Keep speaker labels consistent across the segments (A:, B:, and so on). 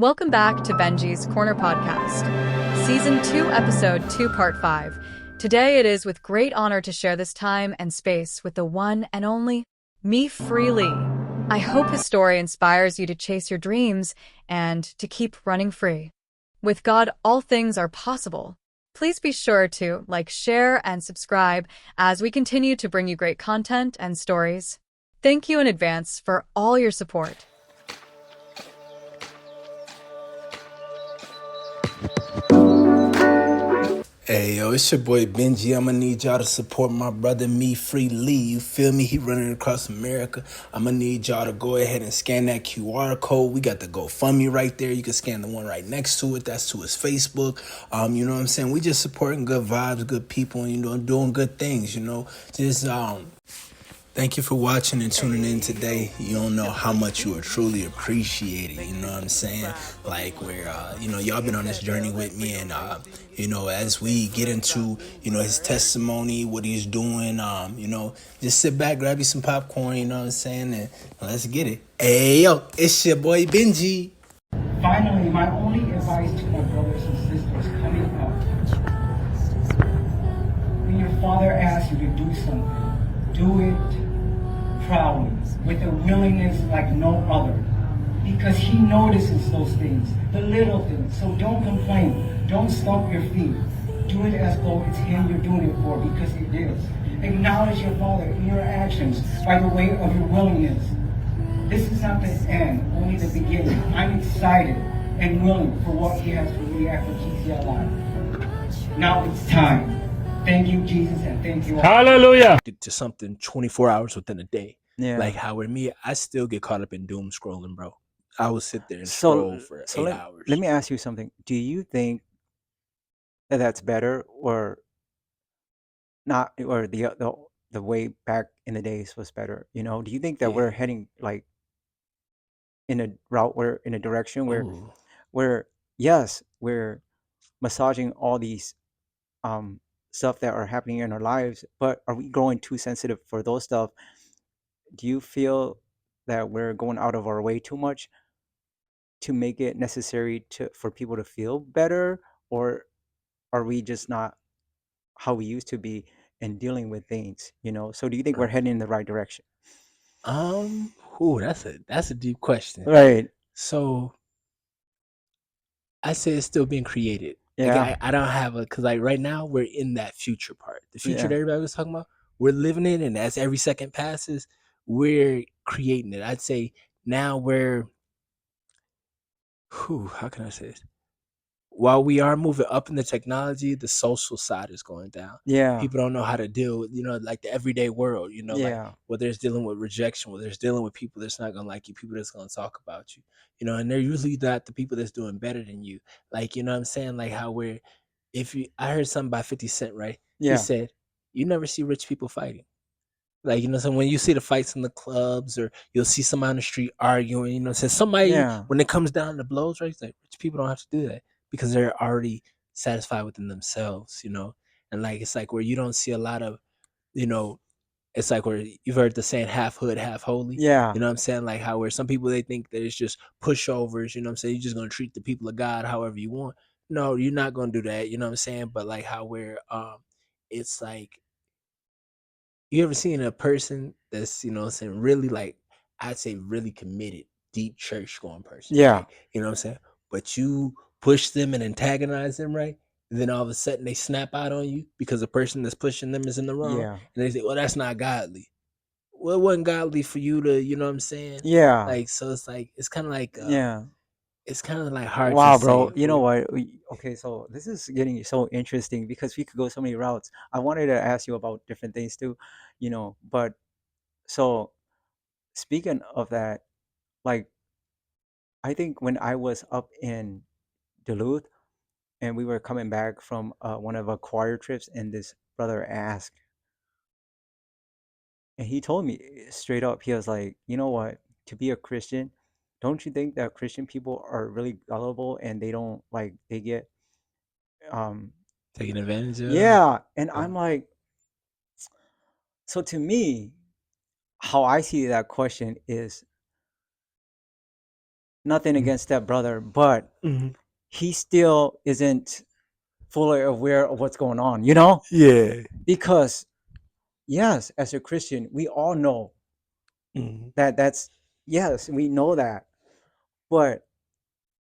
A: Welcome back to Benji's Corner Podcast, Season 2, Episode 2, Part 5. Today it is with great honor to share this time and space with the one and only me freely. I hope his story inspires you to chase your dreams and to keep running free. With God, all things are possible. Please be sure to like, share, and subscribe as we continue to bring you great content and stories. Thank you in advance for all your support.
B: Hey yo, it's your boy Benji. I'ma need y'all to support my brother Me Freely. You feel me? He running across America. I'ma need y'all to go ahead and scan that QR code. We got the GoFundMe right there. You can scan the one right next to it. That's to his Facebook. You know what I'm saying? We just supporting good vibes, good people, and doing good things. Just thank you for watching and tuning in today. You don't know how much you are truly appreciated. You know what I'm saying? Like y'all been on this journey with me, and as we get into his testimony, what he's doing, just sit back, grab you some popcorn. You know what I'm saying? And let's get it. Hey yo, it's your boy Benji.
C: Finally, my only advice to my brothers and sisters coming up: when your father asks you to do something, do it proudly, with a willingness like no other, because he notices those things, the little things. So don't complain, don't stomp your feet. Do it as though it's him you're doing it for, because it is. Acknowledge your father in your actions by the way of your willingness. This is not the end, only the beginning. I'm excited and willing for what he has for me after GCL Live. Now it's time. Thank you, Jesus, and thank you all.
D: Hallelujah.
B: To something 24 hours within a day.
D: Yeah.
B: Like how with me, I still get caught up in doom scrolling, bro. I will sit there and scroll for 8 hours.
D: Let me ask you something. Do you think that that's better or not, or the way back in the days was better? Do you think that we're heading like in a route in a direction where yes, we're massaging all these stuff that are happening in our lives, but are we growing too sensitive for those stuff? Do you feel that we're going out of our way too much to make it necessary for people to feel better, or are we just not how we used to be in dealing with things? So do you think we're heading in the right direction?
B: That's a deep question.
D: Right.
B: So I say it's still being created.
D: Yeah.
B: Like I don't have because like right now we're in that future part. The future
D: Yeah.
B: that everybody was talking about, we're living it, and as every second passes, we're creating it. I'd say now how can I say this? While we are moving up in the technology, the social side is going down.
D: Yeah.
B: People don't know how to deal with, like the everyday world, like
D: Yeah.
B: whether it's dealing with rejection, whether it's dealing with people that's not gonna like you, people that's gonna talk about you, and they're usually not the people that's doing better than you. Like, you know what I'm saying? Like how I heard something by 50 Cent, right?
D: Yeah.
B: He said, you never see rich people fighting. Like, so when you see the fights in the clubs, or you'll see somebody on the street arguing, so somebody,
D: Yeah.
B: when it comes down to blows, right? It's like rich people don't have to do that because they're already satisfied within themselves, and like it's like where you don't see a lot of, it's like where you've heard the saying half hood, half holy.
D: Yeah.
B: You know what I'm saying? Like how where some people they think that it's just pushovers, you know what I'm saying? You're just gonna treat the people of God however you want. No, you're not gonna do that, you know what I'm saying? But like how where it's like you ever seen a person that's, saying really like I'd say really committed, deep church going person,
D: Yeah.
B: right? You know what I'm saying? But you push them and antagonize them, right? And then all of a sudden they snap out on you because the person that's pushing them is in the wrong.
D: Yeah.
B: And they say, well, that's not godly. Well, it wasn't godly for you to, you know what I'm saying?
D: Yeah.
B: Like, so it's like, it's kind of like,
D: Yeah.
B: it's kind of like hard
D: Wow,
B: to
D: bro.
B: say.
D: You know what? Okay, so this is getting so interesting because we could go so many routes. I wanted to ask you about different things too, but so speaking of that, like I think when I was up in Duluth and we were coming back from one of our choir trips, and this brother asked, and he told me straight up, he was like, you know what, to be a Christian, don't you think that Christian people are really gullible and they don't like they get
B: Taking advantage of.
D: yeah. And I'm like, so to me, how I see that question is, Nothing against that brother, but
B: Mhm.
D: he still isn't fully aware of what's going on, you know?
B: Yeah.
D: Because yes, as a Christian, we all know
B: Mhm.
D: that that's yes, we know that, but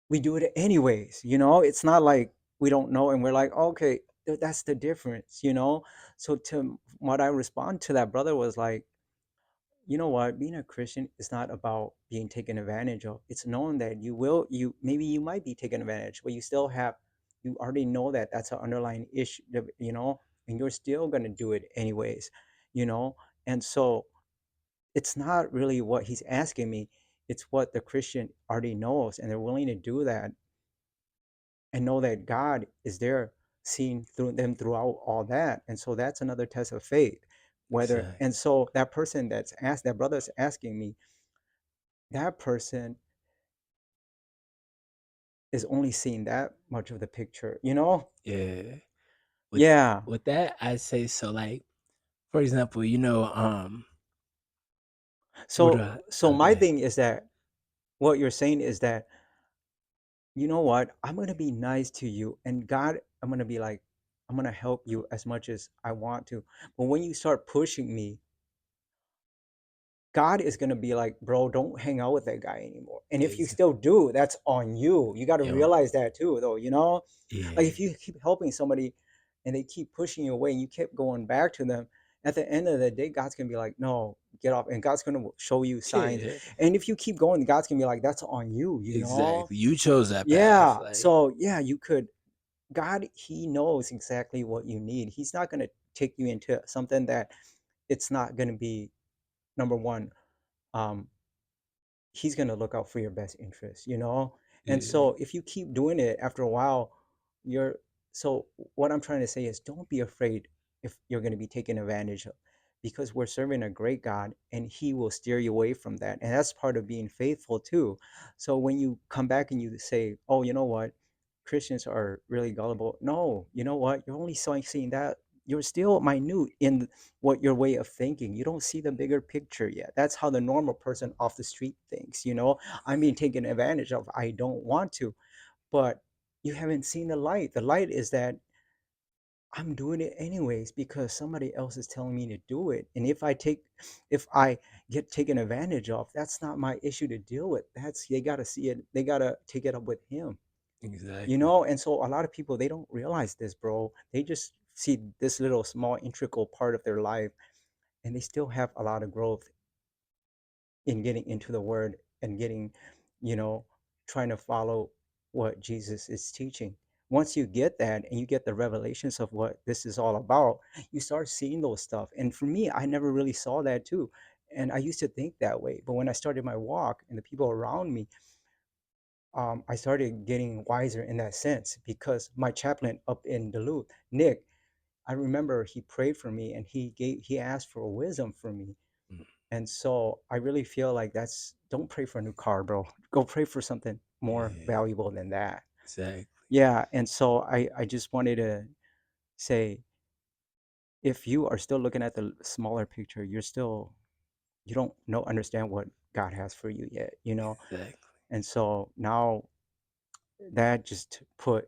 D: we do it anyways, you know? It's not like we don't know and we're like, okay, that's the difference, you know? So to what I respond to that brother was like, you know what, being a Christian is not about being taken advantage of. It's knowing that you maybe you might be taken advantage, but you still have, you already know that that's an underlying issue, you know, and you're still going to do it anyways, you know? And so it's not really what he's asking me, it's what the Christian already knows, and they're willing to do that and know that God is there seeing through them throughout all that. And so that's another test of faith. Whether,
B: Exactly.
D: and so that person that's asked, that brother's asking me, that person is only seeing that much of the picture, you know?
B: Yeah. With
D: Yeah.
B: with that, I say so. Like, for example, what do
D: So
B: I?
D: so
B: Go
D: my
B: ahead.
D: thing is that what you're saying is that, you know what, I'm gonna be nice to you, and God, I'm gonna be like, I'm gonna help you as much as I want to. But when you start pushing me, God is going to be like, bro, don't hang out with that guy anymore. And if you
B: Is
D: still do, that's on you. You got to
B: yo,
D: realize that too, though, you know? Like
B: yeah,
D: if you keep helping somebody and they keep pushing you away and you keep going back to them, at the end of the day, God's going to be like, no, get off. And God's going to show you signs.
B: yeah,
D: And if you keep going, God's going to be like, that's on you, you know?
B: exactly. You chose that path.
D: Yeah.
B: Like,
D: So, yeah, you could. God, He knows exactly what you need. He's not going to take you into something that it's not going to be, number one, um, he's going to look out for your best interest, you know? And
B: yeah,
D: so if you keep doing it after a while, you're, so what I'm trying to say is don't be afraid if you're going to be taken advantage of, because we're serving a great God and he will steer you away from that. And that's part of being faithful too. So when you come back and you say, oh, you know what, Christians are really gullible. No, you know what, you're only seeing that, you're still minute in what your way of thinking. You don't see the bigger picture yet. That's how the normal person off the street thinks, you know? I'm being taken advantage of. I don't want to. But you haven't seen the light. The light is that I'm doing it anyways because somebody else is telling me to do it. And if I get taken advantage of, that's not my issue to deal with. That's, they got to see it. They got to take it up with him, you
B: exactly,
D: know? And so a lot of people, they don't realize this, bro. They just see this little small integral part of their life, and they still have a lot of growth in getting into the word and getting, you know, trying to follow what Jesus is teaching. Once you get that and you get the revelations of what this is all about, you start seeing those stuff. And for me, I never really saw that too. And I used to think that way. But when I started my walk and the people around me, I started getting wiser in that sense because my chaplain up in Duluth, Nick, I remember he prayed for me and he asked for wisdom for me.
B: mm,
D: And so I really feel like that's, don't pray for a new car, bro. Go pray for something more
B: yeah,
D: valuable than that.
B: exactly,
D: Yeah. And so I just wanted to say, if you are still looking at the smaller picture, you're still, you don't know, understand what God has for you yet, you know?
B: exactly.
D: And so now that just put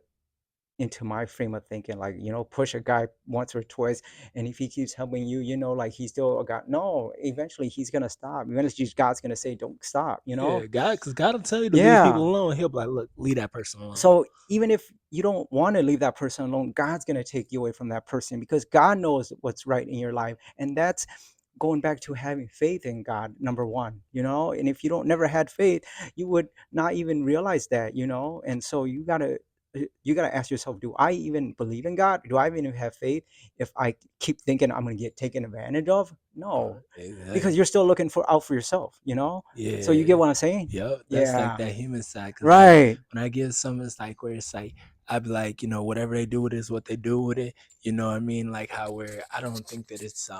D: into my frame of thinking, like, you know, push a guy once or twice, and if he keeps helping you, you know, like he's still a guy. No, eventually he's gonna stop. Eventually God's gonna say, don't stop, you know?
B: Yeah, God, because God will tell you to leave people
D: Yeah.
B: alone. He'll be like, look, leave that person alone.
D: So even if you don't want to leave that person alone, God's going to take you away from that person because God knows what's right in your life. And that's going back to having faith in God, number one, you know? And if you don't never had faith, you would not even realize that, you know? And so you got to ask yourself, do I even believe in God? Do I even have faith if I keep thinking I'm going to get taken advantage of? No, because
B: Exactly.
D: you're still looking for out for yourself, you know? So you
B: Yeah.
D: get what I'm saying?
B: Yep. That's like
D: Yeah.
B: that human side. Cause like
D: Right.
B: when I get something, it's like where it's like I'd be like, whatever they do with it is what they do with it. You know what I mean? Like how where I don't think that it's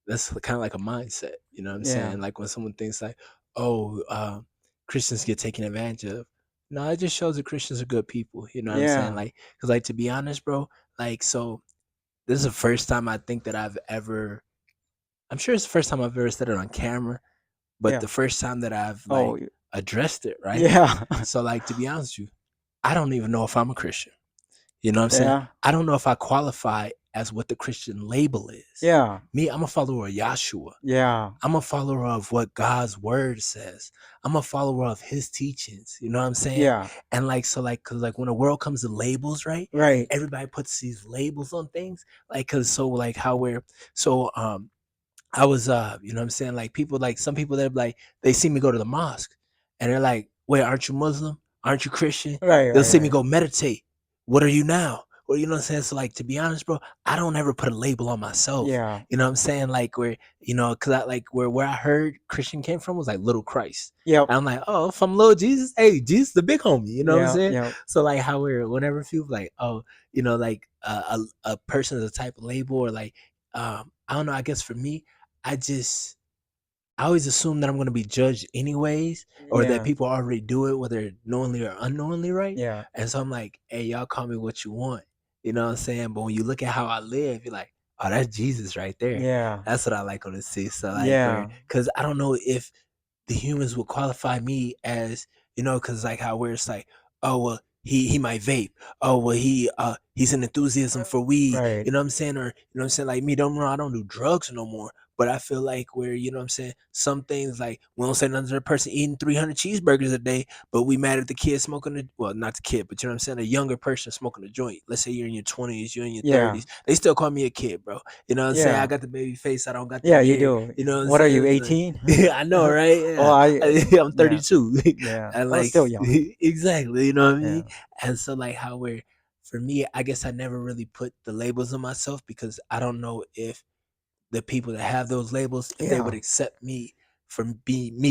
B: that's kind of like a mindset. You know what I'm
D: Yeah.
B: saying? Like when someone thinks like, oh, Christians get taken advantage of. No, it just shows that Christians are good people. You know what I'm saying?
D: Yeah.
B: Like, cause like to be honest, bro, like so this is the first time I think that I've ever. I'm sure it's the first time I've ever said it on camera, but
D: Yeah.
B: the first time that I've
D: Oh,
B: like addressed it, right?
D: Yeah.
B: So like, to be honest with you, I don't even know if I'm a Christian. You know what I'm saying?
D: Yeah.
B: I don't know if I qualify as what the Christian label is.
D: Yeah.
B: Me, I'm a follower of Yahshua.
D: Yeah.
B: I'm a follower of what God's word says. I'm a follower of his teachings. You know what I'm saying?
D: Yeah.
B: And like, so like, cause like when the world comes to labels, right?
D: Right.
B: Everybody puts these labels on things. Like, cause so like how we're, so, I was you know what I'm saying, like people, like some people that like they see me go to the mosque and they're like, wait, aren't you Muslim? Aren't you Christian?
D: Right.
B: They'll
D: Right.
B: see me
D: Right.
B: go meditate. What are you now? Well, you know what I'm saying? So like, to be honest, bro, I don't ever put a label on myself.
D: Yeah.
B: You know what I'm saying? Like where, you know, cause I like where I heard Christian came from was like little Christ.
D: Yep.
B: And I'm like, oh, from little Jesus, hey, Jesus the big homie, you know what I'm
D: Yeah.
B: saying?
D: Yeah.
B: So like how we're whenever people like, oh, you know, like a person is a type of label or like I don't know, I guess for me, I just I always assume that I'm going to be judged anyways, or that
D: Yeah.
B: people already do it, whether knowingly or unknowingly, right?
D: Yeah.
B: And so I'm like, hey, y'all call me what you want. You know what I'm saying? But when you look at how I live, you're like, oh, that's Jesus right there.
D: Yeah.
B: That's what I like on the see. So like,
D: Yeah.
B: because I don't know if the humans would qualify me as, you know, because like how where it's like, oh well, he might vape. Oh well, he's an enthusiasm for weed.
D: Right.
B: You know what I'm saying? Or you know what I'm saying? Like me, don't know, I don't do drugs no more. But I feel like where, you know what I'm saying, some things like we don't say nothing to the person eating 300 cheeseburgers a day, but we mad at the kid smoking the, well, not the kid, but you know what I'm saying, a younger person smoking a joint. Let's say you're in your 20s, you're in your
D: Yeah.
B: 30s. They still call me a kid, bro. You know what I'm saying? I
D: Yeah.
B: got the baby face, I don't got the
D: Yeah. You
B: beard.
D: do.
B: You know what I'm
D: What are you?
B: saying? So,
D: 18?
B: I know, right?
D: Oh,
B: Yeah. I'm
D: Yeah.
B: 32.
D: Yeah.
B: And
D: Oh,
B: like,
D: still young.
B: exactly, you know what I
D: Yeah.
B: mean? And so, like, how we're, for me, I guess I never really put the labels on myself because I don't know if the people that have those labels, if they would
D: Yeah.
B: accept me from being me.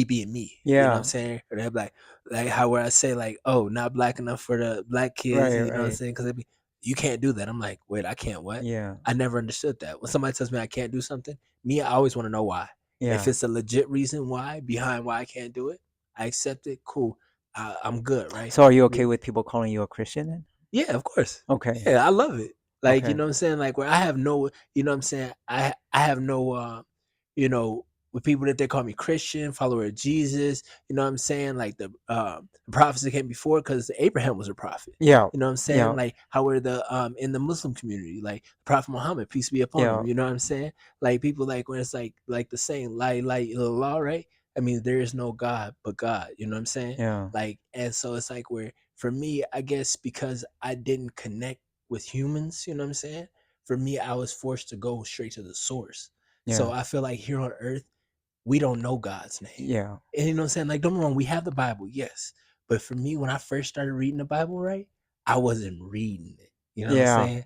B: You know what I'm
D: Yeah.
B: saying? Or they're like how where I say like, oh, not black enough for the black kids,
D: Right.
B: you know what I'm
D: Right.
B: saying? Because you can't do that. I'm like, wait, I can't what?
D: Yeah.
B: I never understood that. When somebody tells me I can't do something, me, I always want to know why. If
D: Yeah.
B: it's a legit reason why behind why I can't do it, I accept it. Cool. I'm good, right?
D: So are you okay
B: Me,
D: with people calling you a Christian then?
B: yeah, of course.
D: Okay.
B: Yeah, I love it. Like, you
D: Okay.
B: know what I'm saying? Like where I have no, you know what I'm saying? I have no you know, with people that they call me Christian, follower of Jesus, you know what I'm saying? Like the prophets that came before, because Abraham was a prophet.
D: Yeah.
B: You know what I'm saying?
D: Yeah.
B: Like how we're the in the Muslim community, like Prophet Muhammad, peace be upon
D: Yeah.
B: him. You know what I'm saying? Like people like when it's like the saying, like law, right? I mean, there is no God but God. You know what I'm saying?
D: Yeah.
B: Like, and so it's like where for me, I guess because I didn't connect with humans, you know what I'm saying? For me, I was forced to go straight to the source. So
D: Yeah.
B: I feel like here on earth, we don't know God's name.
D: Yeah.
B: And you know what I'm saying? Like, don't get me wrong, we have the Bible, yes. But for me, when I first started reading the Bible, right, I wasn't reading it. You know what I'm
D: Yeah.
B: saying?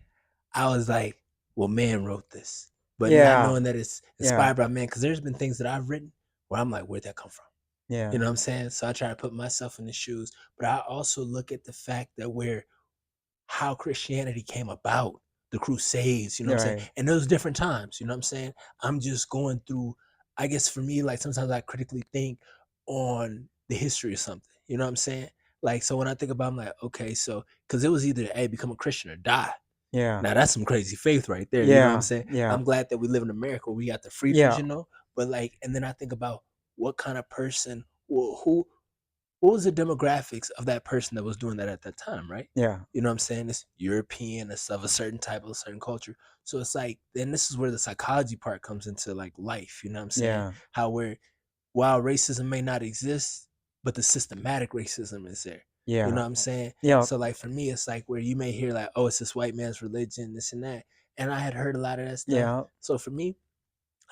B: I was like, well, man wrote this. But not
D: Yeah.
B: knowing that it's
D: Yeah.
B: inspired by man, because there's been things that I've written where I'm like, where'd that come from? You
D: Yeah.
B: know what I'm saying? So I try to put myself in the shoes. But I also look at the fact that we're how Christianity came about, the Crusades, you know what I'm saying?
D: Right.
B: And those different times, you know what I'm saying? I'm just going through, I guess for me, like sometimes I critically think on the history of something, you know what I'm saying? Like, so when I think about, I'm like, okay, so, because it was either, hey, become a Christian or die.
D: Yeah.
B: Now that's some crazy faith right there, you know what I'm
D: Yeah.
B: saying?
D: Yeah.
B: I'm glad that we live in America where we got the freedoms,
D: Yeah.
B: you know? But like, and then I think about what kind of person, well, who, what was the demographics of that person that was doing that at that time, right?
D: Yeah.
B: You know what I'm saying? It's European, it's of a certain type of a certain culture. So it's like, then this is where the psychology part comes into like life, you know what I'm saying?
D: Yeah.
B: How where while racism may not exist, but the systematic racism is there. You know
D: Yeah.
B: what I'm saying?
D: Yeah.
B: So like for me, it's like where you may hear like, oh, it's this white man's religion, this and that. And I had heard a lot of that stuff.
D: Yeah.
B: So for me,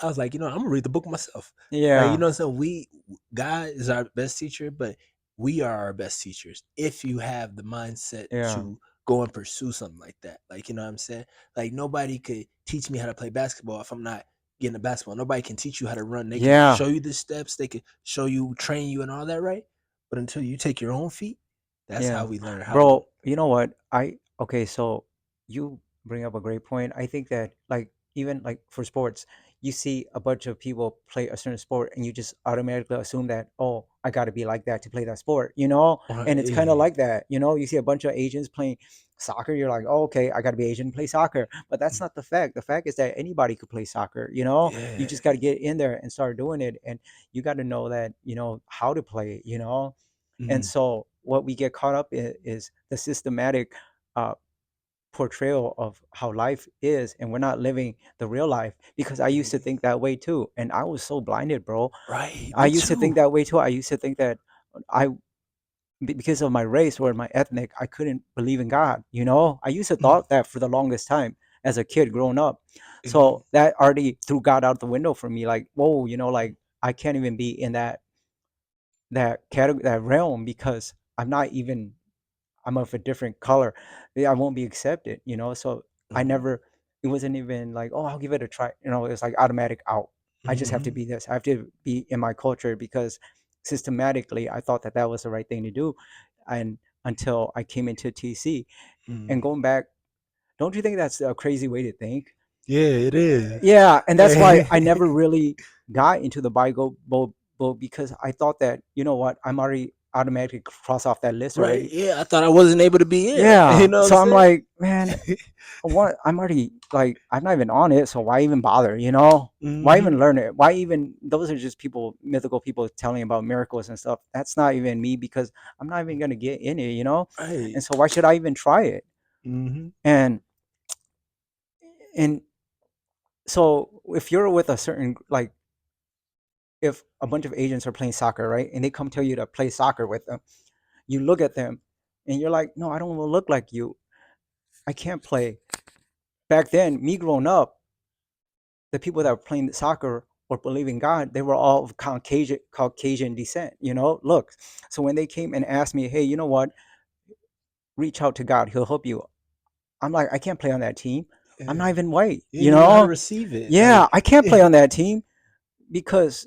B: I was like, you know, I'm gonna read the book myself. Like, you
D: Yeah.
B: know what I'm saying? God is our best teacher, but we are our best teachers if you have the mindset
D: Yeah.
B: to go and pursue something like that. Like, you know what I'm saying? Like nobody could teach me how to play basketball if I'm not getting a basketball. Nobody can teach you how to run. They can
D: Yeah.
B: show you the steps, they can show you, train you and all that, right? But until you take your own feet, that's how
D: Yeah.
B: we learn how to.
D: Bro, you know what? Okay, so you bring up a great point. I think that like even like for sports, you see a bunch of people play a certain sport and you just automatically assume that, oh, I got to be like that to play that sport, and it's kind of
B: Yeah.
D: like that, you see a bunch of Asians playing soccer, you're like, oh, okay, I got to be Asian to play soccer. But that's not the fact. The fact is that anybody could play soccer. You
B: Yeah.
D: just got to get in there and start doing it, and you got to know that, how to play, and
B: Mm.
D: so what we get caught up in is the systematic uh, portrayal of how life is, and we're not living the real life, because I used to think that way too, and I was so blinded, bro.
B: Right.
D: I
B: Me
D: used to think
B: too.
D: that way too. I used to think that I because of my race or my ethnic, I couldn't believe in God. I used to
B: Mm.
D: thought that for the longest time as a kid growing up.
B: Mhm.
D: So that already threw God out the window for me. Like, whoa, like I can't even be in that category, that realm, because I'm of a different color. I won't be accepted. So I
B: Mhm.
D: never. It wasn't even like, oh, I'll give it a try. It's like automatic out. I just have to
B: Mhm.
D: be this. I have to be in my culture, because systematically I thought that that was the right thing to do, and until I came into TC and
B: Mm.
D: going back, don't you think that's a crazy way to think?
B: Yeah, it is.
D: Yeah, and that's why I never really got into the Bible boat, because I thought that, what, I'm already automatically cross off that list
B: Right.
D: already.
B: Yeah, I thought I wasn't able to be in. You
D: Yeah,
B: know what I'm
D: so I'm
B: saying?
D: like, man, what? I'm already like, I'm not even on it, so why even bother? Why
B: Mhm.
D: even learn it? Why even? Those are just mythical people telling about miracles and stuff. That's not even me, because I'm not even gonna get in it.
B: Right.
D: And so why should I even try it?
B: Mhm.
D: And and so if you're with a certain, like, if a bunch of agents are playing soccer, right, and they come tell you to play soccer with them, you look at them and you're like, no, I don't wanna look like you. I can't play. Back then, me growing up, the people that were playing soccer or believing God, they were all of Caucasian descent. Look. So when they came and asked me, hey, you know what? Reach out to God. He'll help you. I'm like, I can't play on that team. I'm
B: Yeah.
D: not even white.
B: You didn't even know how to receive it.
D: Yeah,
B: Like,
D: I can't play on that team, because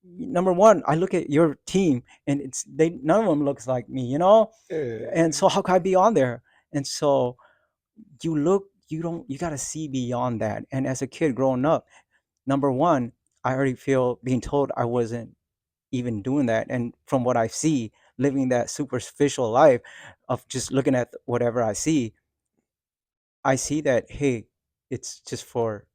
D: number one, I look at your team and none of them looks like me. And
B: yeah.
D: so how can I be on there? And so you got to see beyond that. And as a kid growing up, number one, I already feel being told I wasn't even doing that. And from what I see, living that superficial life of just looking at whatever I see that, hey, it's just for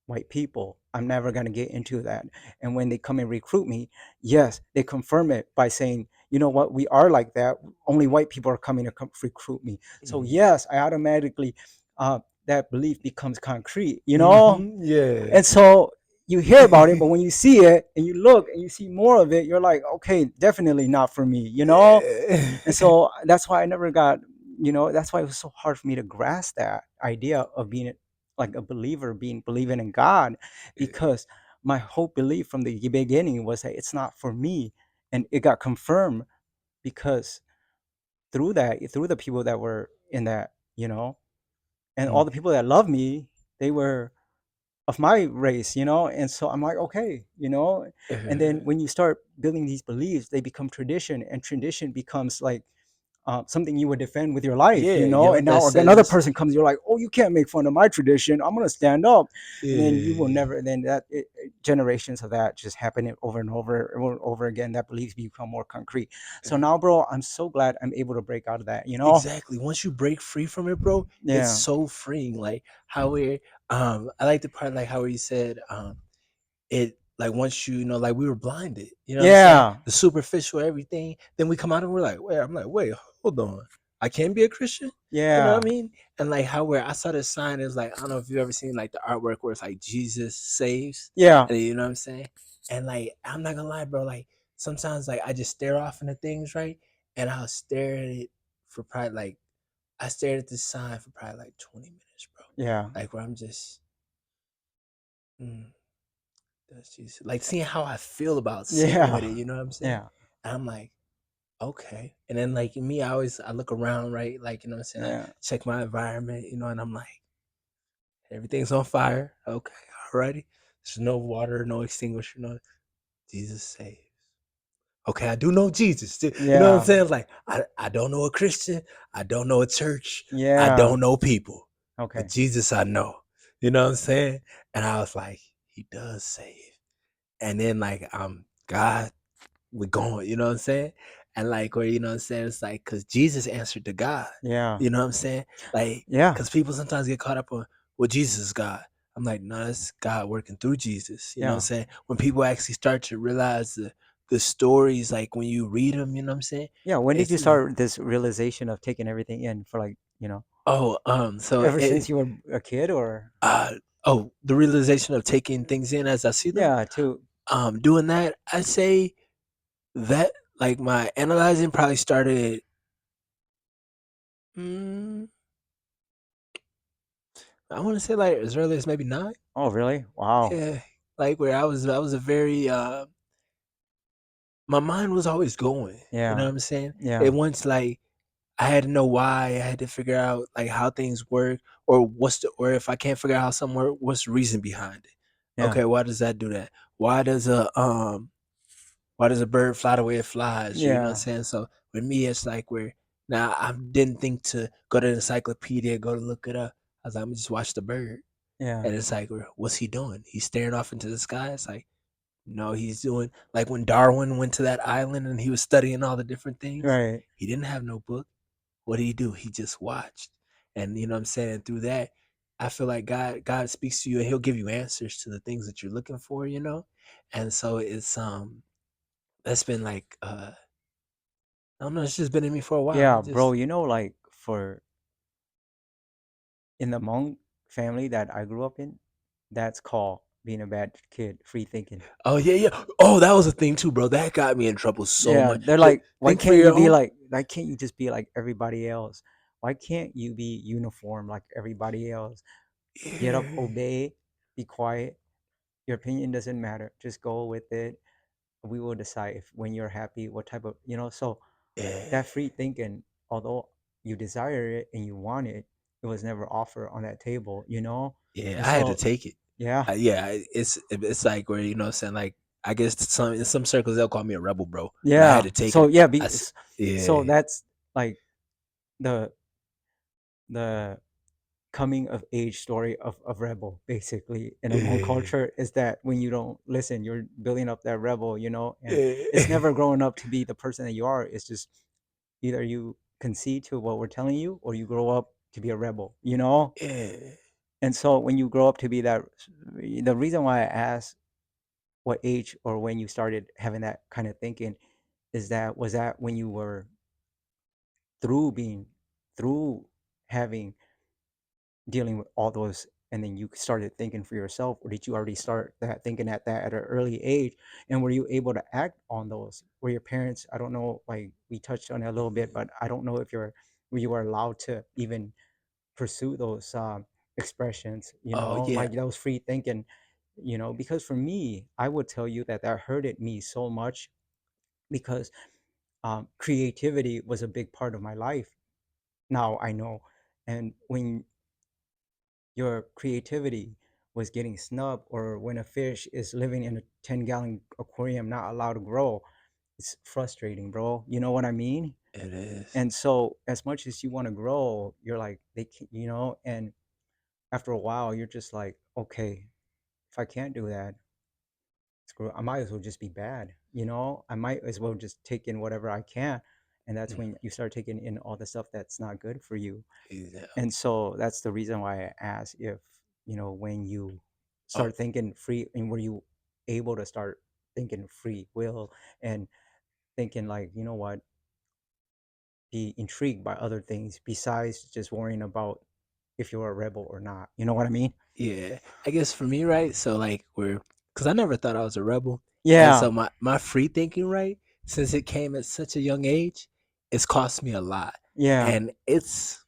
D: white people. I'm never going to get into that. And when they come and recruit me, yes, they confirm it by saying, you know what, we are like that. Only white people are coming to recruit me. So,
B: Mhm.
D: yes, I automatically, that belief becomes concrete.
B: Mhm. Yeah.
D: And so you hear about it, but when you see it and you look and you see more of it, you're like, okay, definitely not for me.
B: Yeah.
D: And so that's why I never got, that's why it was so hard for me to grasp that idea of being like a believer, believing in God, because my whole belief from the beginning was that it's not for me. And it got confirmed because through the people that were in that, and all
B: Mm.
D: the people that love me, they were of my race. And so I'm like, okay. And then
B: Yeah.
D: when you start building these beliefs, they become tradition, and tradition becomes like something you would defend with your life,
B: Yeah.
D: and
B: That
D: now another
B: says,
D: person comes, you're like, oh, you can't make fun of my tradition, I'm gonna stand up. And then you will
B: yeah.
D: never, then generations of that just happen over and over again, that beliefs become more concrete. So now, bro, I'm so glad I'm able to break out of that.
B: Exactly. Once you break free from it, bro, it's
D: Yeah,
B: so freeing. Like how we I like the part like how he said, it like once like we were blinded, you know what I'm saying?
D: yeah,
B: The superficial everything. Then we come out and we're like, wait, I'm like, wait, hold on. I can be a Christian? You know what
D: yeah,
B: I mean? And like how where I saw the sign is like, I don't know if you've ever seen like the artwork where it's like Jesus saves.
D: yeah,
B: And you know what I'm saying? And like I'm not gonna lie, bro, like sometimes like I just stare off into things, right? And I'll stare at it for probably like I stared at this sign for probably like 20 minutes, bro.
D: yeah,
B: Like where I'm just mm, that's just like seeing how I feel about sitting with
D: yeah,
B: it, you know what I'm saying?
D: yeah,
B: And I'm like, okay. And then like me, I look around, right? Like, you know what I'm saying? I
D: yeah,
B: check my environment, and I'm like, everything's on fire. Okay, alrighty. There's no water, no extinguisher, no Jesus saves. Okay, I do know Jesus. You know what I'm
D: yeah,
B: saying? Like, I don't know a Christian, I don't know a church, I
D: yeah.
B: don't know people. But
D: Okay.
B: Jesus I know. You know what I'm saying? And I was like, he does save. And then like God, we're going, you know what I'm saying? And like where, you know what I'm saying, it's like because Jesus answered to God.
D: Yeah.
B: You know what I'm saying? Like,
D: Yeah.
B: because people sometimes get caught up on, well, Jesus is God. I'm like, no, it's God working through Jesus. You know what I'm
D: Yeah.
B: saying? When people actually start to realize the stories, like when you read them, you know what I'm saying?
D: Yeah. When did
B: It's
D: you
B: like,
D: start this realization of taking everything in for like,
B: oh, so
D: ever since you were a kid or?
B: uh, the realization of taking things in as I see them.
D: Yeah, to
B: Doing that, I say that like my analyzing probably started. Mm, I want to say like as early as maybe 9.
D: Oh, really? Wow.
B: Yeah, like where I was a very my mind was always going. You know
D: Yeah.
B: what I'm saying?
D: Yeah.
B: It once like I had to know why. I had to figure out like how things work, or or if I can't figure out how something work, what's the reason behind it?
D: Yeah.
B: Okay, why does that do that? Why does a bird fly the way it flies? You know what I'm
D: Yeah.
B: saying? So with me, it's like where now I didn't think to go to the encyclopedia, go to look it up. I was like, I'm just watch the bird,
D: Yeah.
B: and it's like, what's he doing? He's staring off into the sky. It's like, no, he's doing like when Darwin went to that island and he was studying all the different things.
D: Right.
B: He didn't have no book. What did he do? He just watched, and you know what I'm saying. And through that, I feel like God speaks to you, and He'll give you answers to the things that you're looking for. You know, and so it's that's been like I don't know. It's just been in me for a while.
D: Yeah,
B: It
D: bro,
B: just
D: like for in the Hmong family that I grew up in, that's called being a bad kid, free thinking.
B: oh yeah yeah oh that was a thing too, bro. That got me in trouble so
D: Yeah,
B: much.
D: they're like, why
B: Think for
D: can't you
B: your
D: be
B: own.
D: like, why can't you just be like everybody else? Why can't you be uniform like everybody else? Get up,
B: Yeah
D: obey, be quiet. Your opinion doesn't matter. Just go with it. We will decide if when you're happy, what type of, so that
B: yeah
D: free thinking, although you desire it and you want it, it was never offered on that table.
B: yeah.
D: And
B: I had to
D: so,
B: take it.
D: yeah,
B: Yeah, it's like where you know what I'm saying, like I guess in some circles they'll call me a rebel, bro, but I had
D: yeah.
B: to take
D: So
B: it.
D: yeah, so
B: Yeah
D: that's like the the coming of age story of rebel basically in a Hmong
B: yeah
D: culture is that when you don't listen, you're building up that rebel, and it's
B: yeah
D: never growing up to be the person that you are. It's just either you concede to what we're telling you or you grow up to be a rebel.
B: yeah
D: And so when you grow up to be that, the reason why I asked what age or when you started having that kind of thinking is that was that when you were through having dealing with all those and then you started thinking for yourself, or did you already start that thinking at an early age, and were you able to act on those? Were your parents, I don't know, like we touched on it a little bit, but I don't know if were you were allowed to even pursue those expressions,
B: oh yeah
D: like that was free thinking, because for me, I would tell you that that hurted me so much because creativity was a big part of my life. Now I know. And when your creativity was getting snubbed, or when a fish is living in a 10-gallon aquarium not allowed to grow, it's frustrating, bro. You know what I mean?
B: it is
D: And so as much as you want to grow, you're like they can, and after a while you're just like, okay, if I can't do that, screw it, I might as well just be bad. I might as well just take in whatever I can. And that's
B: Mm,
D: when you start taking in all the stuff that's not good for you.
B: yeah.
D: And so that's the reason why I asked if, when you
B: Oh
D: start thinking free, and were you able to start thinking free will and thinking like, what, be intrigued by other things besides just worrying about if you're a rebel or not. You know what I mean?
B: yeah, I guess for me, right? So like we're because I never thought I was a rebel, and
D: Yeah.
B: so my free thinking, right, since it came at such a young age, it's cost me a lot,
D: Yeah.
B: and it's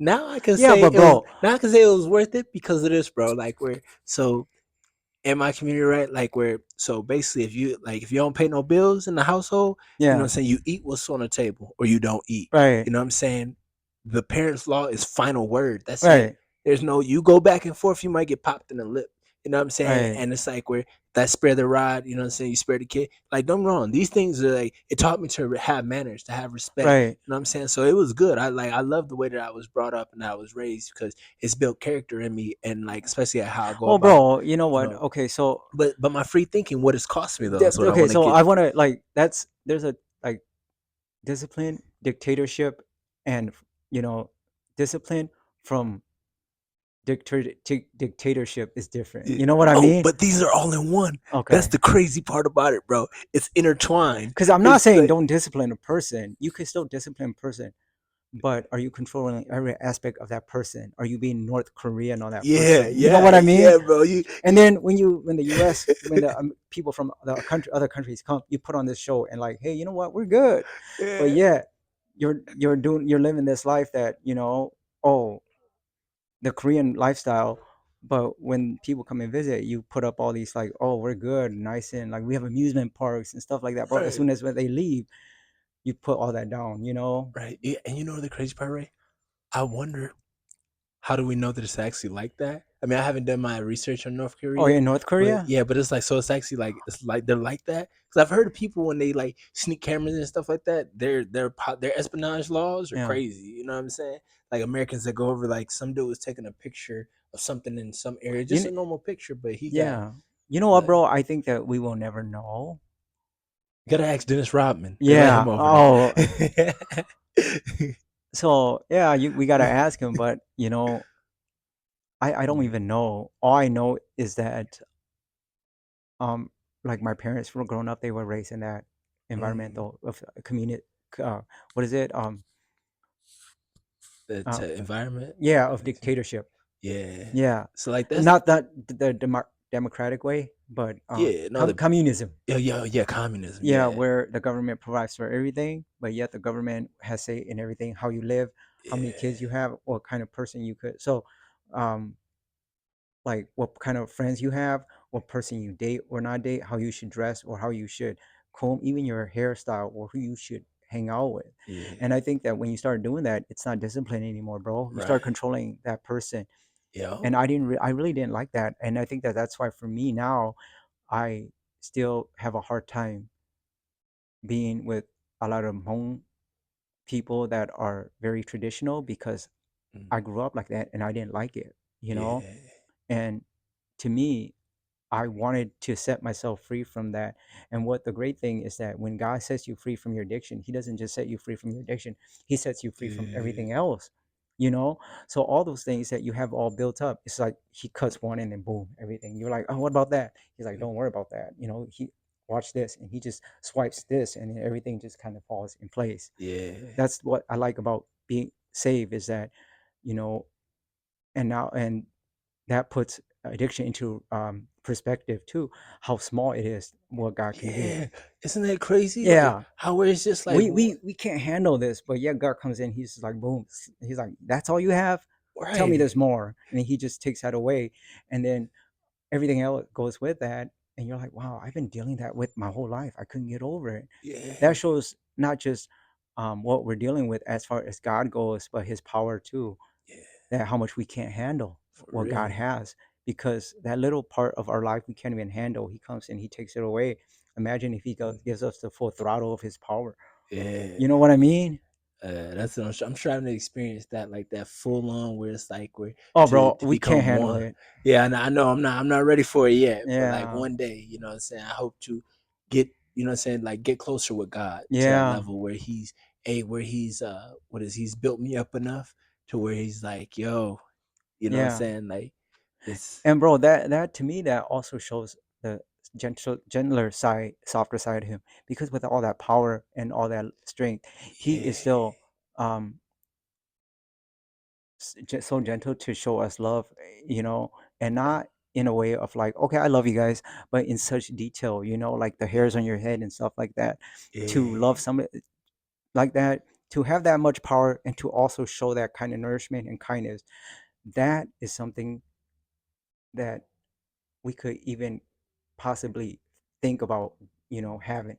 B: now I can
D: Yeah,
B: say
D: but
B: it was
D: bro,
B: now I can say it was worth it because of this, bro. Like we're so in my community, right? Like where so basically if you don't pay no bills in the household, you know what
D: yeah,
B: I'm saying, you eat what's on the table or you don't eat.
D: right,
B: You know what I'm saying? The parents' law is final word. That's it.
D: right,
B: There's no you go back and forth, you might get popped in the lip. You know what I'm saying?
D: Right.
B: And it's like where that spare the rod, you know what I'm saying? You spare the kid. Like, don't get me wrong. These things are like, it taught me to have manners, to have respect.
D: Right.
B: You know what I'm saying? So it was good. I love the way that I was brought up and I was raised because it's built character in me and like especially at how I go
D: Well,
B: about,
D: bro, you know
B: you
D: what?
B: know.
D: Okay, so
B: But my free thinking, what it's cost me though, is what I
D: okay,
B: want to
D: so
B: get.
D: I want to like that's there's a like discipline, dictatorship, and you know, discipline from dictatorship is different.
B: Yeah.
D: You know what I
B: Oh,
D: mean?
B: but these are all in one. That's
D: Okay.
B: the crazy part about it, bro. It's intertwined.
D: Because I'm not
B: It's
D: saying
B: like,
D: don't discipline a person. You can still discipline a person, but are you controlling every aspect of that person? Are you being North Korean on that
B: yeah,
D: person? You know what I mean?
B: yeah, bro.
D: And then when the U.S. when the people from the country other countries come, you put on this show and like, hey, you know what? We're good, but
B: yeah,
D: yeah, you're living this life that oh, the Korean lifestyle. But when people come and visit, you put up all these like, oh, we're good, nice, and like we have amusement parks and stuff like that. But as
B: right,
D: soon as when they leave, you put all that down, you know?
B: right. Yeah, and you know the crazy part, right? I wonder how do we know that it's actually like that? I mean, I haven't done my research on North
D: Oh, yeah,
B: Korea,
D: North
B: but
D: Korea?
B: yeah, but it's like so it's actually like it's like they're like that because I've heard of people when they like sneak cameras and stuff like that. Their espionage laws are
D: Yeah.
B: crazy. You know what I'm saying? Like Americans that go over like some dude was taking a picture of something in some area,
D: You
B: just a
D: kn-
B: normal picture, but he got
D: yeah. You know what,
B: like
D: bro? I think that we will never know.
B: gotta ask Dennis Rodman. They let
D: Yeah.
B: him over
D: Oh,
B: there.
D: so yeah, we gotta ask him, but I don't
B: Mm,
D: even know. All I know is that um like my parents were growing up, they were raised in that
B: mm,
D: environmental of community. Uh, what is it?
B: the
D: Uh,
B: environment.
D: yeah, of dictatorship.
B: Yeah.
D: Yeah,
B: So like that's
D: not that the democratic way, but
B: yeah, no the
D: communism.
B: yeah, communism.
D: Yeah,
B: Yeah.
D: where the government provides for everything, but yet the government has say in everything, how you live, how many kids
B: Yeah.
D: you have, what kind of person you could. So, um, like what kind of friends you have, what person you date or not date, how you should dress or how you should comb, even your hairstyle or who you should hang out with.
B: Yeah.
D: And I think that when you start doing that, it's not discipline anymore, bro. You start
B: Right.
D: controlling that person,
B: Yo.
D: and I really didn't like that, and I think that that's why for me now, I still have a hard time being with a lot of Hmong people that are very traditional because
B: Mm,
D: I grew up like that and I didn't like it, you know?
B: yeah.
D: And to me, I wanted to set myself free from that. And what the great thing is that when God sets you free from your addiction, He doesn't just set you free from your addiction, He sets you free from
B: Yeah.
D: everything else, you know? So all those things that you have all built up, it's like He cuts one and then boom, everything. You're like, oh, what about that? He's like, don't worry about that. He watch this and He just swipes this and then everything just kind of falls in place.
B: Yeah.
D: That's what I like about being saved is that, you know, and that puts addiction into perspective too, how small it is what God can do.
B: Yeah. Isn't that crazy? Like
D: Yeah,
B: how it's just like
D: we can't handle this, but yeah, God comes in, He's just like boom, He's like, that's all you have? Tell me
B: right.
D: there's more. And then He just takes that away, and then everything else goes with that, and you're like, wow, I've been dealing that with my whole life, I couldn't get over it. That
B: Yeah.
D: shows not just what we're dealing with as far as God goes, but His power too,
B: Yeah.
D: that how much we can't handle
B: For
D: what God
B: real.
D: has, because that little part of our life we can't even handle, He comes and He takes it away. Imagine if He
B: Mm,
D: gives us the full throttle of His power.
B: yeah.
D: You know what I mean?
B: That's what I'm trying to experience that like that full on where it's like where
D: Oh,
B: to
D: bro,
B: to
D: we can't
B: become
D: handle
B: one.
D: it.
B: Yeah, and I know I'm not ready for it yet, but like
D: Yeah,
B: one day, you know what I'm saying, I hope to get, you know what I'm saying, like get closer with God to that
D: yeah,
B: level where he's what is he's built me up enough to where he's like, yo, you know what I'm
D: yeah.
B: saying, like this.
D: And bro, that to me, that also shows the gentler side, softer side of Him, because with all that power and all that strength, He is
B: Yeah,
D: still um so gentle to show us love, and not in a way of like, okay, I love you guys, but in such detail, like the
B: yeah,
D: hairs on your head and stuff like that. To
B: yeah,
D: love somebody like that, to have that much power, and to also show that kind of nourishment and kindness, that is something that we could even possibly think about, having,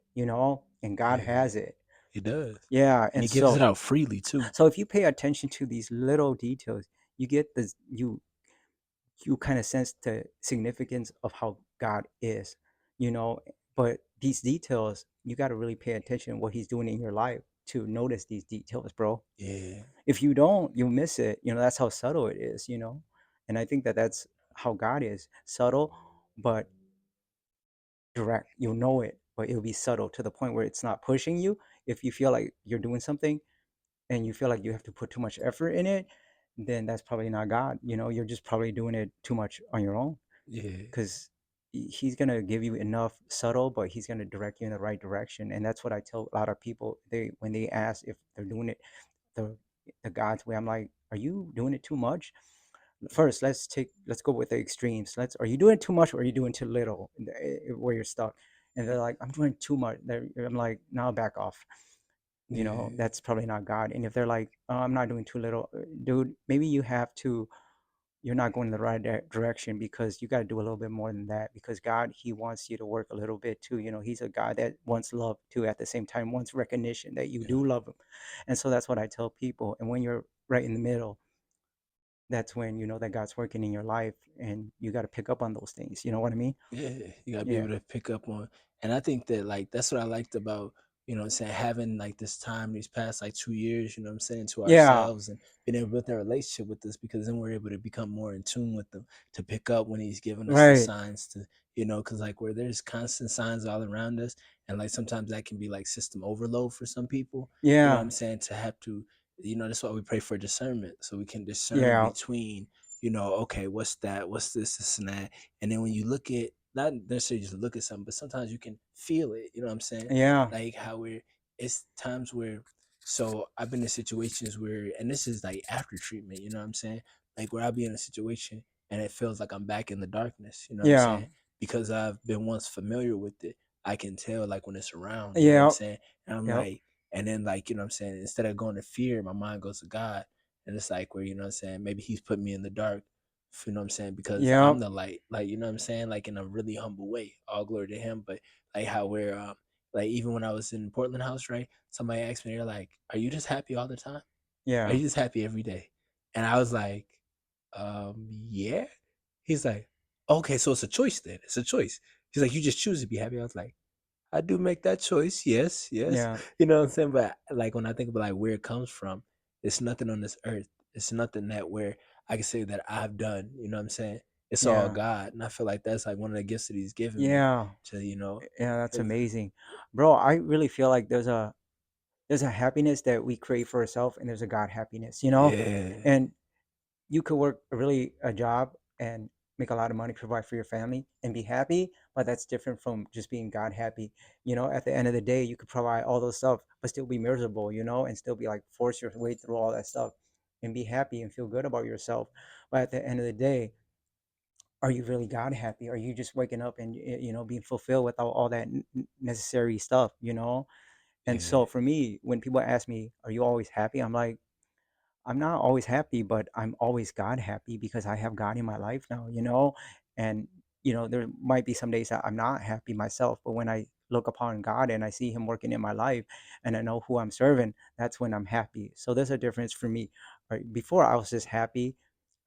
D: and God
B: yeah.
D: has it.
B: He does,
D: Yeah,
B: and
D: and
B: he gives it
D: so
B: out freely too.
D: so if you pay attention to these little details, you get this, you kind of sense the significance of how God is, you know. But these details, you got to really pay attention to what he's doing in your life to notice these details, bro.
B: Yeah,
D: If you don't, you miss it. You know, that's how subtle it is, you know. And I think that that's how God is, subtle but direct. You'll know it, but it'll be subtle to the point where it's not pushing you. If you feel like you're doing something and you feel like you have to put too much effort in it, then that's probably not God. You know, you're just probably doing it too much on your own,
B: yeah,
D: because he's going to give you enough subtle, but he's going to direct you in the right direction. And that's what I tell a lot of people. They, when they ask if they're doing it the God's way, I'm like, are you doing it too much? First, let's go with the extremes. Let's, are you doing too much or are you doing too little, where you're stuck? And they're like, I'm doing too much. I'm like, now back off. You know,
B: yeah,
D: that's probably not God. And if they're like, oh, I'm not doing too little, dude, maybe you have to, you're not going in the right direction, because you got to do a little bit more than that, because God, he wants you to work a little bit too. You know, he's a God that wants love too, at the same time wants recognition that you
B: yeah,
D: do love him. And so that's what I tell people. And when you're right in the middle, that's when you know that God's working in your life, and you got to pick up on those things. You know what I mean?
B: yeah. You gotta be
D: Yeah.
B: able to pick up on, and I think that like that's what I liked about, what I'm saying, having like this time these past like 2 years, what I'm saying, to
D: Yeah.
B: ourselves, and being able to build that relationship with us, because then we're able to become more in tune with them, to pick up when he's giving us the
D: Right.
B: signs to, because like where there's constant signs all around us, and like sometimes that can be like system overload for some people, what
D: Yeah.
B: I'm saying, to have to, that's why we pray for discernment, so we can discern
D: Yeah.
B: between, okay, what's that, what's this and that. And then when you look at, not necessarily just look at something, but sometimes you can feel it. You know what I'm saying?
D: Yeah.
B: Like how it's times where, so I've been in situations where, and this is like after treatment, you know what I'm saying? Like where I'll be in a situation and it feels like I'm back in the darkness, you know what I'm
D: Yeah.
B: saying? Because I've been once familiar with it, I can tell like when it's around, you know what I'm
D: Yeah.
B: saying? And I'm
D: Yep.
B: like, and then like, you know what I'm saying? Instead of going to fear, my mind goes to God. And it's like where, you know what I'm saying? Maybe he's put me in the dark, you know what I'm saying? Because I'm
D: Yep.
B: the light, like, you know what I'm saying? Like in a really humble way, all glory to him. But like how we're, like even when I was in Portland House, right? Somebody asked me, they're like, "Are you just happy all the time? Are
D: Yeah.
B: you just happy every day?" And I was like, yeah." He's like, "Okay, so it's a choice then. It's a choice." He's like, "You just choose to be happy." I was like, "I do make that choice. Yes, yes."
D: Yeah.
B: You know what I'm saying? But like when I think about like where it comes from, it's nothing on this earth. It's nothing that where I can say that I've done. You know what I'm saying? It's all
D: Yeah.
B: God, and I feel like that's like one of the gifts that He's given me
D: Yeah.
B: to,
D: Yeah. That's
B: 'cause-
D: amazing, bro. I really feel like there's a happiness that we create for ourselves, and there's a God happiness, you know.
B: yeah,
D: And you could work a job and make a lot of money, provide for your family, and be happy, but that's different from just being God happy. You know, at the end of the day, you could provide all those stuff, but still be miserable, you know, and still be like force your way through all that stuff and be happy and feel good about yourself. But at the end of the day, are you really God happy? Are you just waking up and you know, being fulfilled without all that necessary stuff, you know? And
B: yeah,
D: so for me, when people ask me, "Are you always happy?" I'm like, I'm not always happy, but I'm always God happy, because I have God in my life now, you know? And, you know, there might be some days that I'm not happy myself, but when I look upon God and I see him working in my life and I know who I'm serving, that's when I'm happy. So there's a difference for me. Right? Before I was just happy.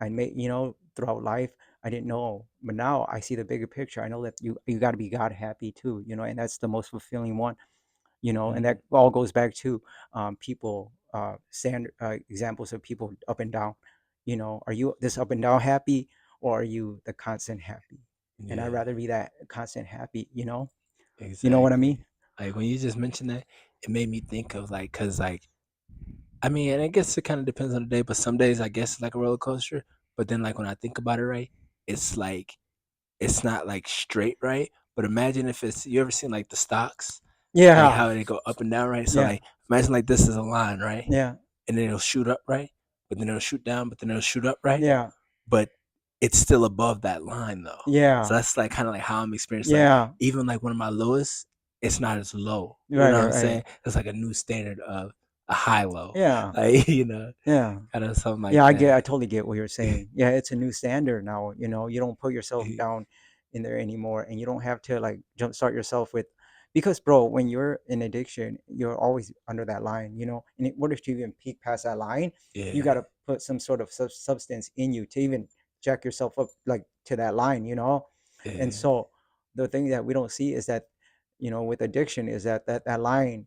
D: I made, you know, throughout life, I didn't know, but now I see the bigger picture. I know that you got to be God happy too, you know, and that's the most fulfilling one, you know. And
B: mhm,
D: that all goes back to people, standard examples of people up and down. You know, are you this up and down happy, or are you the constant happy? And I'd
B: yeah,
D: rather be that constant happy, you know. You know what I
B: exactly.
D: mean?
B: Like when you just mentioned that, it made me think of like, cause like, I mean, and I guess it kind of depends on the day, but some days I guess it's like a roller coaster. But then like when I think about it, right, it's like it's not like straight, right? But imagine if it's, you ever seen like the stocks, like
D: Yeah.
B: how they go up and down, right? So
D: Yeah.
B: like imagine like this is a line, right?
D: Yeah.
B: And then it'll shoot up, right? But then it'll shoot down, but then it'll shoot up, right?
D: Yeah.
B: But it's still above that line though. So
D: Yeah.
B: that's like kind of like how I'm experiencing. Like
D: Yeah.
B: even like one of my lowest, it's not as low. You
D: Right.
B: know what I'm
D: Right.
B: saying? It's like a new standard of a high low.
D: Yeah.
B: Like,
D: Yeah.
B: kind of something like
D: Yeah, I
B: that.
D: totally get what you're saying. Yeah, it's a new standard now, you know. You don't put yourself down in there anymore, and you don't have to like jumpstart yourself with, because bro, when you're in addiction, you're always under that line, you know. And in order to even peek past that line, you got
B: Yeah.
D: to put some sort of substance in you to even jack yourself up like to that line, And so the thing that we don't see is that, with addiction is that line,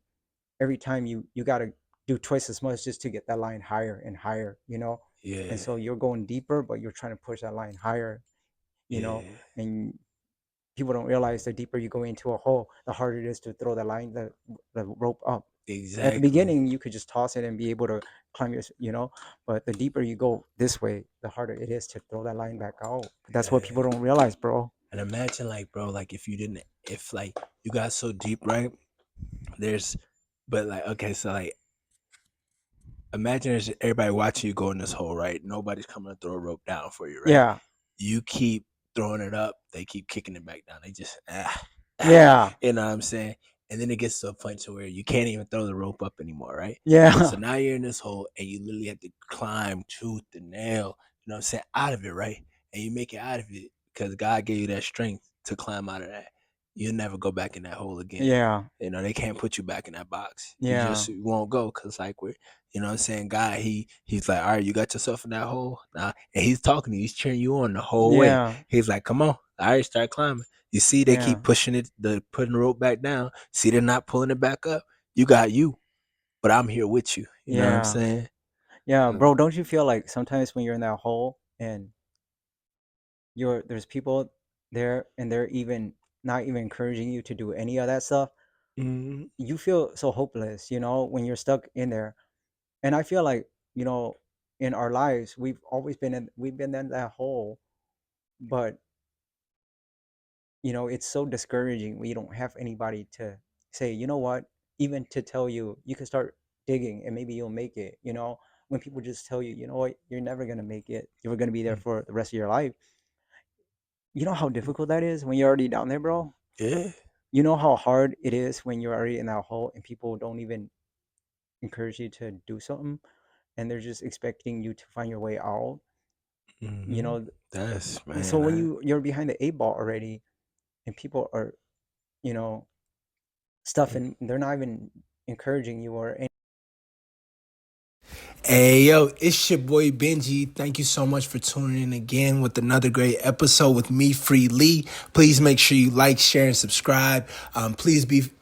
D: every time you got to do twice as much just to get that line higher and higher,
B: Yeah.
D: And so you're going deeper, but you're trying to push that line higher, and people don't realize the deeper you go into a hole, the harder it is to throw the rope up. At the
B: Exactly.
D: beginning, you could just toss it and be able to climb but the deeper you go this way, the harder it is to throw that line back out. That's what people don't realize, bro.
B: And imagine, like, bro, like if like you got so deep, right? But like, okay, so like, imagine there's everybody watching you go in this hole, right? Nobody's coming to throw a rope down for you, right?
D: Yeah.
B: You keep throwing it up, they keep kicking it back down. They just,
D: Yeah.
B: you know what I'm saying? And then it gets to a point to where you can't even throw the rope up anymore, right?
D: Yeah.
B: So now you're in this hole and you literally have to climb tooth and nail, you know what I'm saying, out of it, right? And you make it out of it because God gave you that strength to climb out of that. You'll never go back in that hole again.
D: Yeah.
B: They can't put you back in that box.
D: Yeah.
B: You won't go because, like, we're, you know what I'm saying, God, he's like, all right, you got yourself in that hole. Nah. And he's talking to you. He's cheering you on the whole way. He's like, come on. All right, start climbing. You see, they keep pushing it, putting the rope back down. See, they're not pulling it back up. You got you, but I'm here with you. You know what I'm saying?
D: Yeah, bro, don't you feel like sometimes when you're in that hole and there's people there and they're even not even encouraging you to do any of that stuff, you feel so hopeless, when you're stuck in there. And I feel like, in our lives, we've been in that hole, but it's so discouraging when you don't have anybody to say, you know what, even to tell you can start digging and maybe you'll make it. When people just tell you, you know what, you're never going to make it, you're going to be there for the rest of your life. You know how difficult that is when you're already down there, bro?
B: Yeah.
D: You know how hard it is when you're already in that hole and people don't even encourage you to do something and they're just expecting you to find your way out.
B: That's, man.
D: So when you're behind the 8 ball already and people are, stuff and they're not even encouraging you or anything.
B: Hey, yo, it's your boy Benji. Thank you so much for tuning in again with another great episode with me, Free Lee. Please make sure you like, share, and subscribe.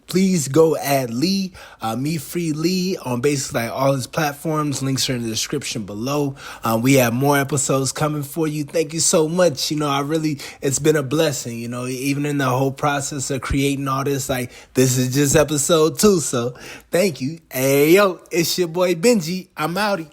B: Please go at Lee, me Free Lee, on basically like all his platforms. Links are in the description below. We have more episodes coming for you. Thank you so much. It's been a blessing, even in the whole process of creating all this. Like, this is just episode 2. So thank you. Hey, yo, it's your boy Benji. I'm outie.